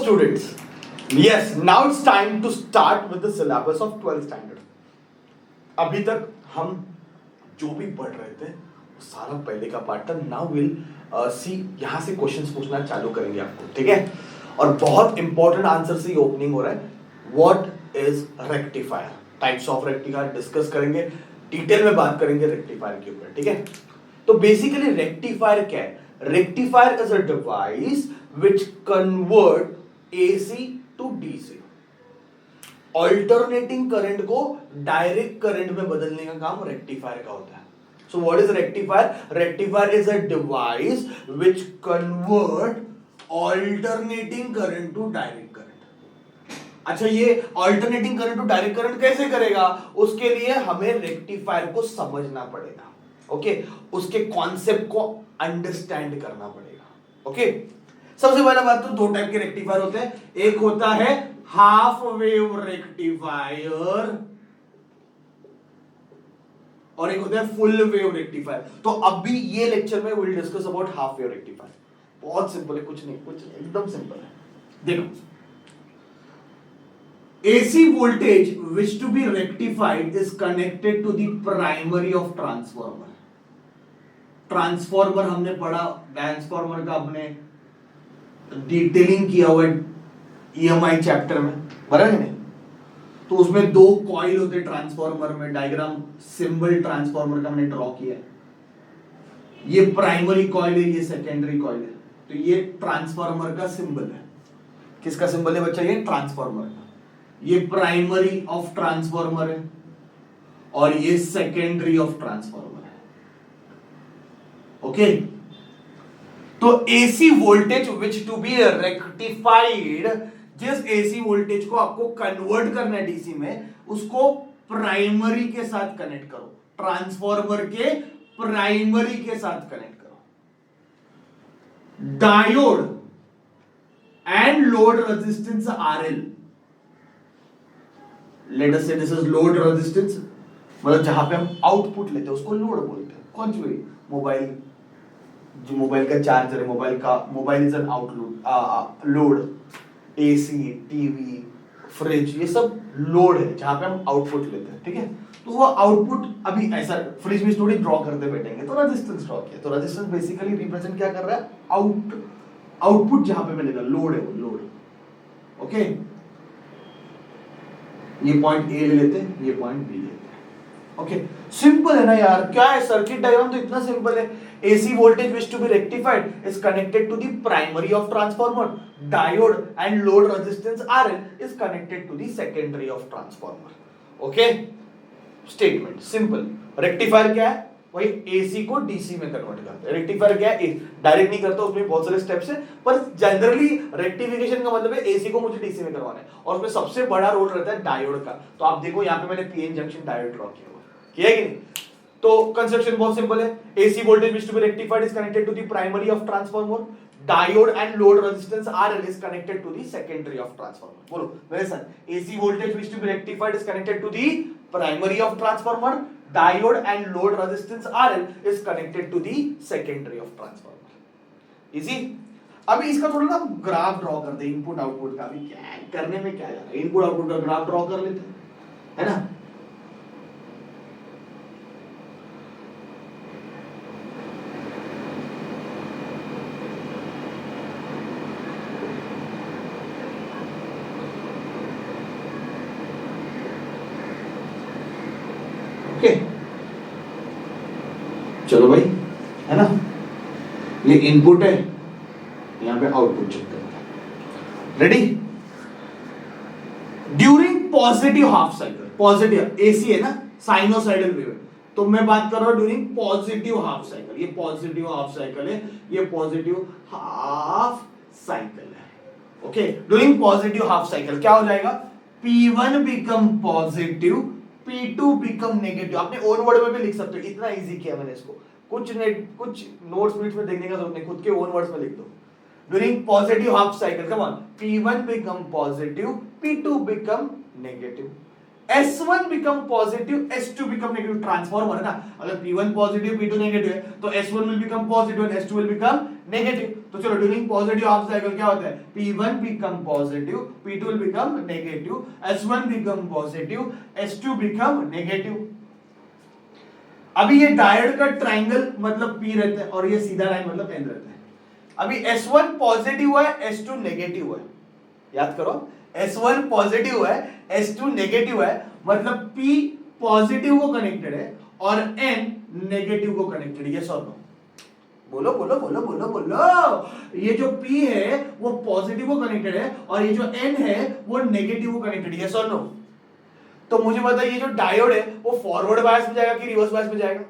students, yes, now it's time to start with the syllabus of 12th standard. अभी तक हम जो भी पढ़ रहे थे वो सारा पहले का पार्ट था. नाउ विल सी यहाँ से क्वेश्चंस पूछना चालू करेंगे आपको, ठीक है. और बहुत इंपॉर्टेंट आंसर से ओपनिंग हो रहा है. What is rectifier, types of rectifier discuss करेंगे, डिटेल में बात करेंगे रेक्टिफायर के ऊपर, ठीक है. तो बेसिकली रेक्टिफायर क्या है? Rectifier is a device which convert AC to DC. Alternating current को डायरेक्ट करंट में बदलने का काम रेक्टिफायर का होता है. So what is rectifier? Rectifier is a device which convert alternating current to direct current. अच्छा, ये alternating current to direct current कैसे करेगा? उसके लिए हमें रेक्टिफायर को समझना पड़ेगा. ओके, उसके कॉन्सेप्ट को अंडरस्टैंड करना पड़ेगा. ओके, सबसे पहला बात तो दो टाइप के रेक्टिफायर होते हैं. एक होता है हाफ वेव रेक्टिफायर और एक होता है फुल वेव रेक्टिफायर. तो अभी ये लेक्चर में will discuss about half wave rectifier. बहुत सिंपल है, कुछ नहीं एकदम सिंपल है. देखो, AC voltage which to be rectified is connected to the primary of transformer. Transformer हमने पढ़ा, ट्रांसफॉर्मर का हमने डिटेलिंग किया हुआ है EMI चैप्टर में, बराबर है. तो उसमें दो कॉइल होते ट्रांसफॉर्मर में, डायग्राम सिंबल ट्रांसफॉर्मर का हमने ड्रॉ किया है. ये प्राइमरी कॉइल है, ये सेकेंडरी कॉइल है. तो ये ट्रांसफॉर्मर का सिंबल है. किसका सिंबल है बच्चा? ये ट्रांसफॉर्मर का. ये प्राइमरी ऑफ ट्रांसफॉर्मर है और ये सेकेंडरी ऑफ ट्रांसफॉर्मर है. ओके, तो AC voltage which to be rectified, जिस AC वोल्टेज को आपको कन्वर्ट करना है DC में, उसको प्राइमरी के साथ कनेक्ट करो. ट्रांसफॉर्मर के प्राइमरी के साथ कनेक्ट करो. Diode and load resistance RL, let us से दिस इज लोड रेजिस्टेंस, मतलब जहां पे हम आउटपुट लेते हैं उसको लोड बोलते हैं. कौन सी? मोबाइल, जो मोबाइल का चार्जर है, mobile is an outload load. AC, TV, fridge, ये सब लोड है जहां पे हम आउटपुट लेते हैं, ठीक है. तो वो आउटपुट अभी ऐसा फ्रिज में थोड़ी ड्रॉ करते बैठेंगे तो रेजिस्टेंस ड्रॉ किया. तो रेजिस्टेंस बेसिकली रिप्रेजेंट क्या कर रहा है? आउटपुट जहां पे मिलेगा, लोड है वो, लोड. ओके, ये पॉइंट ए ले लेते हैं, ये पॉइंट बी लेते हैं. ओके, सिंपल है ना यार. क्या है? सर्किट डायग्राम तो इतना सिंपल है. AC voltage which to be rectified is connected to the primary of transformer. Diode and load resistance RL is connected to the secondary of transformer. Okay? Statement simple. Rectifier क्या है? वही AC को DC में convert करता है. Rectifier क्या है? Direct नहीं करता, उसमें बहुत सारे स्टेप्स है, पर जनरली रेक्टिफिकेशन का मतलब है AC को मुझे DC में करवाना है. और उसमें सबसे बड़ा रोल रहता है डायोड का. तो आप देखो यहाँ पे मैंने PN जंक्शन डायोड ड्रॉ किया हुआ, किया कि नहीं? तो कंसेप्शन बहुत सिंपल है. AC voltage which to be rectified is connected to the primary of transformer. Diode and load resistance RL is connected to the secondary of transformer. बोलो मेरे साथ. AC voltage which to be rectified is connected to the primary of transformer. Diode and load resistance RL is connected to the secondary of transformer. Easy? अभी इसका थोड़ा ना graph draw कर दे, input output का. अभी क्या करने में क्या जा रहा है? इनपुट आउटपुट का ग्राफ ड्रॉ कर लेते हैं, है ना. ओके, चलो भाई, है ना. ये इनपुट है, यहां पे आउटपुट चेक करते हैं. Ready? During positive half cycle, positive AC है ना, साइनोसाइडल वेव है. तो मैं बात कर रहा हूं ड्यूरिंग पॉजिटिव हाफ साइकिल. ये पॉजिटिव हाफ साइकिल है, ये पॉजिटिव हाफ साइकिल है. Okay, during positive half cycle क्या हो जाएगा? P1 become positive, P2 become negative. आपने ओन वर्ड में भी लिख सकते हो, इतना इजी किया मैंने इसको. कुछ नोट्स मीट्स में देखने का जरूरत नहीं, खुद के ओन वर्ड्स में लिख दो. During positive half cycle, come on, P1 become positive, P2 become negative, S1 become positive, S2 become negative. Transformer है ना, अगर P1 पॉजिटिव, P2 नेगेटिव है तो S1 will become positive and S2 will become negative. तो चलो during positive half cycle क्या होता है, P1 become positive, P2 will become negative, S1 become positive, S2 become negative. अभी ये डायोड का ट्रायंगल मतलब P रहता है और ये सीधा लाइन मतलब N रहता है। अभी S1 पॉजिटिव है, S2 नेगेटिव है, याद करो S1 पॉजिटिव है, S2 नेगेटिव है, मतलब P पॉजिटिव को कनेक्टेड है और N नेगेटिव को कनेक्टेड है। यस और नो? बोलो बोलो बोलो बोलो बोलो। ये जो P है वो पॉजिटिव को कनेक्टेड है और ये जो N है वो नेगेटिव को कनेक्टेड है। यस और नो? तो मुझे बताइए ये जो डायोड है वो फॉरवर्ड बायस में जाएगा कि रिवर्स बायस में जाएगा?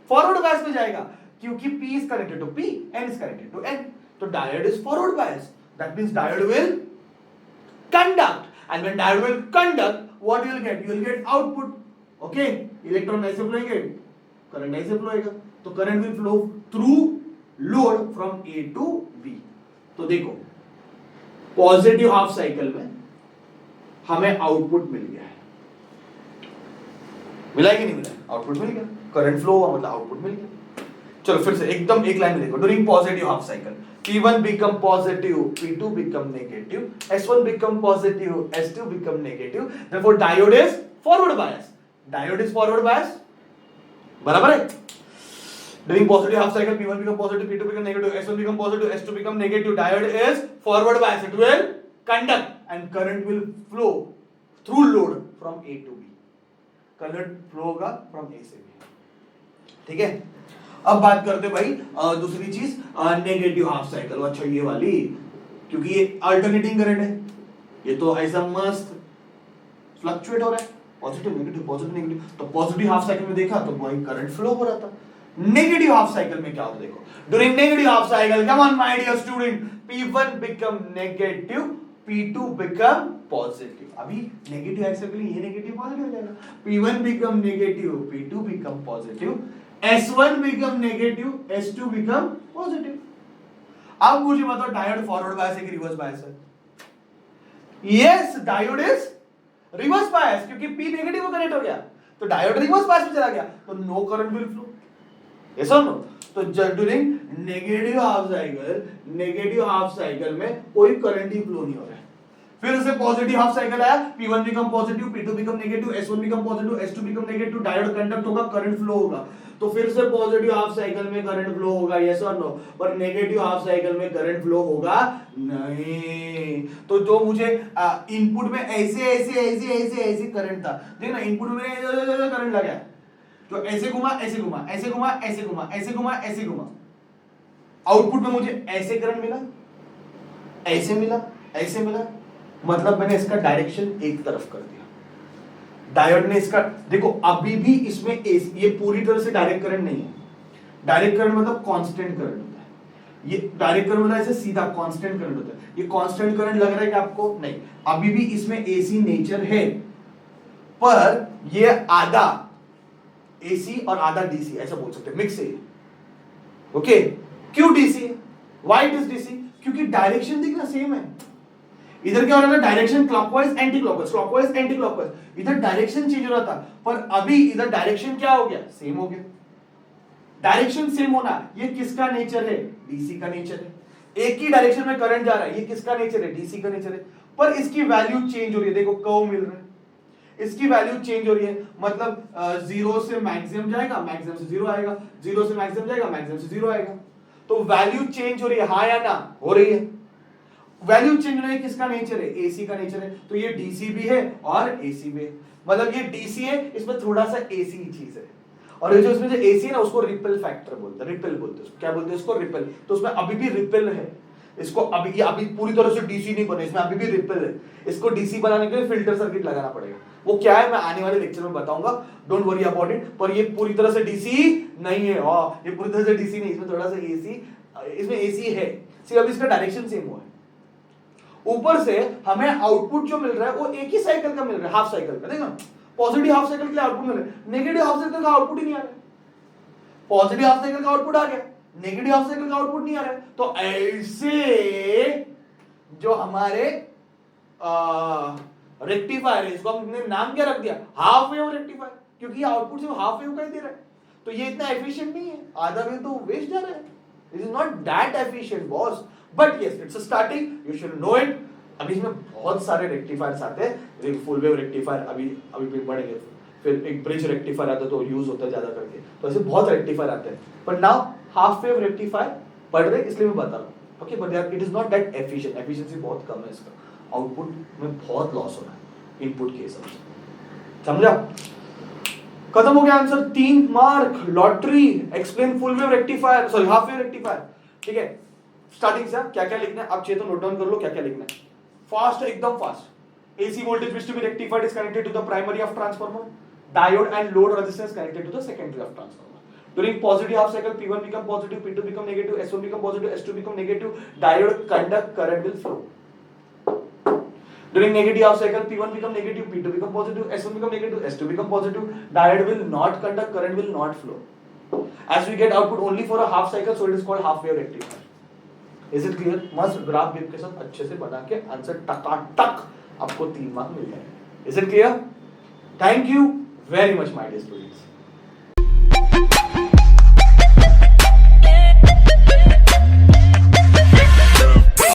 फॉरवर्ड बायस में जाएगा, क्योंकि P is connected to P, N is connected to N. तो diode is forward bias. That means diode will conduct, and when diode will conduct, what you will get? You will get output. Okay? Electron ऐसे flow होंगे, current ऐसे flow होगा, तो current will flow through load from A to B. तो देखो, positive half cycle में हमें output मिल गया है, मिला है कि नहीं मिला? आउटपुट मिल गया, करंट फ्लो हुआ मतलब आउटपुट मिल गया। चलो फिर से एकदम एक लाइन में देखो, during positive half cycle P1 become positive, P2 become negative, S1 become positive, S2 become negative, therefore diode is forward bias. Diode is forward bias, बराबर है? During positive half cycle P1 become positive, P2 become negative, S1 become positive, S2 become negative, diode is forward bias, it will conduct and current will flow through load from A to B। Current flow होगा from A से B, ठीक है? अब बात करते भाई दूसरी चीज, नेगेटिव हाफ साइकिल। अच्छा ये वाली, क्योंकि ये अल्टरनेटिंग करंट है, ये तो ऐसा मस्त फ्लक्चुएट हो रहा है, पॉजिटिव नेगेटिव, तो पॉजिटिव हाफ साइकिल में देखा तो वही करंट फ्लो हो रहा था। नेगेटिव हाफ साइकिल में क्या होता है देखो, during negative half cycle, come on my dear student, P1 become negative, P2 become positive. अभी नेगेटिव हाफ साइकिल ये नेगेटिव पॉजिटिव हो जाएगा, P1 become negative, P2 become positive, S1 become negative, S2 become positive. अब मुझे बताओ diode forward bias है कि reverse bias है? Yes, diode is reverse bias, क्योंकि P नेगेटिव को कनेक्ट हो गया, तो डायोड रिवर्स बायस में चला गया, तो no current will flow. Yes और नो? तो ड्यूरिंग नेगेटिव हाफ साइकिल में कोई करंट ही फ्लो नहीं हो रहा है। फिर से पॉजिटिव हाफ साइकिल आया, P1 become positive, P2 become negative, S1 become positive, S2 become negative, diode conduct होगा, करंट फ्लो होगा, तो फिर से पॉजिटिव हाफ साइकिल में करंट फ्लो होगा। यस और नो? पर नेगेटिव हाफ साइकिल में करंट फ्लो होगा नहीं। तो जो मुझे इनपुट में ऐसे करंट था, देखना इनपुट में करंट लगा, तो ऐसे घुमा, ऐसे घुमा, ऐसे घुमा, ऐसे घुमा, ऐसे घुमा, ऐसे घुमा, आउटपुट में मुझे ऐसे करंट मिला, ऐसे मिला, ऐसे मिला, मतलब मैंने इसका डायरेक्शन एक तरफ कर दिया। डायोड ने इसका, देखो अभी भी इसमें ये पूरी तरह से डायरेक्ट करंट नहीं है। डायरेक्ट करंट मतलब कांस्टेंट करंट होता है, ये डायरेक्ट करंट मतलब ऐसे सीधा कांस्टेंट करंट होता है। ये कांस्टेंट करंट लग रहा है कि आपको? नहीं, अभी भी इसमें एसी नेचर है, पर ये आधा एसी और आधा डीसी ऐसा बोल सकते हैं, मिक्स है। ओके, क्यों DC? Why it is DC? क्योंकि डायरेक्शन देखना सेम है। इधर क्या हो रहा था, direction clockwise anti clockwise, clockwise anti clockwise, इधर डायरेक्शन चेंज हो रहा था, पर अभी इधर डायरेक्शन क्या हो गया, सेम हो गया। डायरेक्शन सेम होना, ये किसका नेचर है? डीसी का नेचर है। एक ही डायरेक्शन में करंट जा रहा है, ये किसका नेचर है? डीसी का नेचर है। पर इसकी वैल्यू चेंज हो रही है, देखो कर्व मिल रहा है, इसकी वैल्यू चेंज हो रही है, मतलब जीरो से मैक्सिमम जाएगा, मैक्सिमम से जीरो आएगा, जीरो से मैक्सिमम जाएगा, मैक्सिमम से जीरो आएगा। तो वैल्यू चेंज हो रही है, हाँ या ना? हो रही है। वैल्यू चेंज होने किसका नेचर है? एसी का नेचर है। तो ये डीसी भी है और एसी भी है, मतलब ये डीसी है, इसमें थोड़ा सा एसी चीज है, और ये जो इसमें जो एसी है ना, उसको रिपेल फैक्टर बोलते हैं, रिपेल बोलते हैं, क्या बोलते हैं इसको? रिपेल। तो उसमें अभी भी रिपेल है, इसको अभी ये अभी पूरी तरह से डीसी नहीं बने, इसमें अभी भी रिपेल है। इसको डीसी बनाने के लिए फिल्टर सर्किट लगाना पड़ेगा, वो क्या है मैं आने वाले लेक्चर में बताऊंगा, डोंट वरी अबाउट इट। पर ये पूरी तरह से डीसी नहीं है, ये पूरी तरह से डीसी नहीं, इसमें थोड़ा सा एसी, इसमें एसी है, सिर्फ अभी इसका डायरेक्शन सेम हुआ है। ऊपर से हमें आउटपुट जो मिल रहा है वो एक ही साइकिल का मिल रहा है, हाफ साइकिल का। देखो पॉजिटिव हाफ साइकिल के लिए आउटपुट मिल रहा है, नेगेटिव हाफ साइकिल का आउटपुट ही नहीं आ रहा है। पॉजिटिव हाफ साइकिल का आउटपुट आ गया, नेगेटिव हाफ साइकिल का आउटपुट नहीं आ रहा है। तो ऐसे जो हमारे रेक्टिफायर है, इसको हमने नाम क्या रख दिया? हाफ वेव रेक्टिफायर, क्योंकि आउटपुट सिर्फ हाफ वेव का ही दे रहा है। तो ये इतना एफिशिएंट नहीं है, आधा वेव तो वेस्ट जा रहा है, This is not that efficient, boss. But yes, it's a starting. You should know it. अभी इसमें बहुत सारे रेक्टिफायर्स आते हैं. एक फुल वेव रेक्टिफायर अभी भी बढ़ेंगे. फिर एक ब्रिज रेक्टिफायर आता है तो यूज होता है ज्यादा करके. तो ऐसे बहुत रेक्टिफायर आते हैं. पर नाउ हाफ वेव रेक्टिफायर पढ़ रहे इसलिए मैं बता रहा हूँ. ओके, बट यार it is not that efficient. Efficiency बहुत कम है इसका. आउटपुट में बहुत लॉस हो रहा है इनपुट के हिसाब से. समझा? खत्म हो गया answer. 3 mark. Lottery. Explain full wave rectifier, sorry half wave rectifier. ठीक है, स्टार्टिंग से क्या क्या लिखना है आप चाहिए तो नोट डाउन कर लो क्या क्या लिखना है. फास्ट, एकदम fast. AC voltage which to be rectified is connected to the primary of transformer. Diode and load resistance connected to the secondary of transformer. During positive half cycle, P1 become positive, P2 become negative, S1 become positive, S2 become negative. Diode conduct current will flow. During negative half cycle, P1 become negative, P2 become positive, S1 become negative, S2 become positive. Diode will not conduct, current will not flow. As we get output only for a half cycle, so it is called half wave rectifier. Is it clear? मस्त graph beep के साथ अच्छे से बना के answer टकाटक आपको 3 mark मिल जाएंगे. Is it clear? Thank you very much, my dear students.